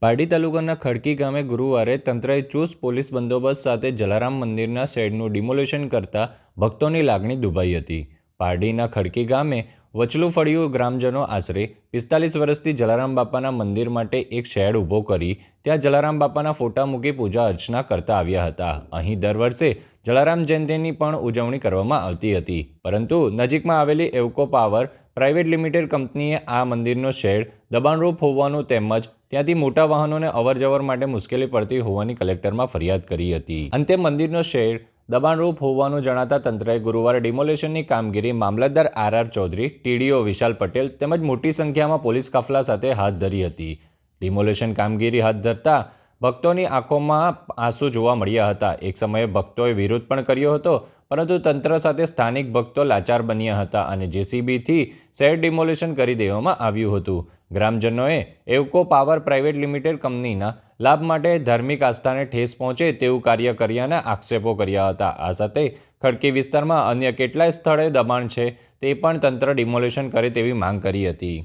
પારડી તાલુકાના ખડકી ગામે ગુરુવારે તંત્રએ ચુસ્ત પોલીસ બંદોબસ્ત સાથે જલારામ મંદિરના શેડનું ડિમોલિશન કરતા ભક્તોની લાગણી દુભાઈ હતી. પારડીના ખડકી ગામે વચલું ફળિયું ગ્રામજનો આશરે 45 વર્ષથી જલારામ બાપાના મંદિર માટે એક શેડ ઊભો કરી ત્યાં જલારામ બાપાના ફોટા મૂકી પૂજા અર્ચના કરતા આવ્યા હતા. અહીં દર વર્ષે જલારામ જયંતિની પણ ઉજવણી કરવામાં આવતી હતી, પરંતુ નજીકમાં આવેલી એવકો પાવર પ્રાઇવેટ લિમિટેડ કંપનીએ આ મંદિરનો શેડ દબાણરૂપ હોવાનું તેમજ ત્યાંથી મોટા વાહનોને અવરજવર માટે મુશ્કેલી પડતી હોવાની કલેક્ટરમાં ફરિયાદ કરી હતી. અંતે મંદિરનો શેડ દબાણરૂપ હોવાનું જણાતા તંત્રએ ગુરુવારે ડિમોલિશનની કામગીરી મામલતદાર આર ચૌધરી, ટીડીઓ વિશાલ પટેલ તેમજ મોટી સંખ્યામાં પોલીસ કાફલા સાથે હાથ ધરી હતી. ડિમોલિશન કામગીરી હાથ ધરતા ભક્તોની આંખોમાં આંસુ જોવા મળ્યા હતા. એક સમયે ભક્તોએ વિરોધ પણ કર્યો હતો, પરંતુ તંત્ર સાથે સ્થાનિક ભક્તો લાચાર બન્યા હતા અને જેસીબીથી શેડ ડિમોલિશન કરી દેવામાં આવ્યું હતું. ગ્રામજનોએ એવકો પાવર પ્રાઇવેટ લિમિટેડ કંપનીના લાભ માટે ધાર્મિક આસ્થાને ઠેસ પહોંચે તેવું કાર્ય કર્યાના આક્ષેપો કર્યા હતા. આ સાથે ખડકી વિસ્તારમાં અન્ય કેટલાય સ્થળે દબાણ છે તે પણ તંત્ર ડિમોલિશન કરે તેવી માંગ કરી હતી.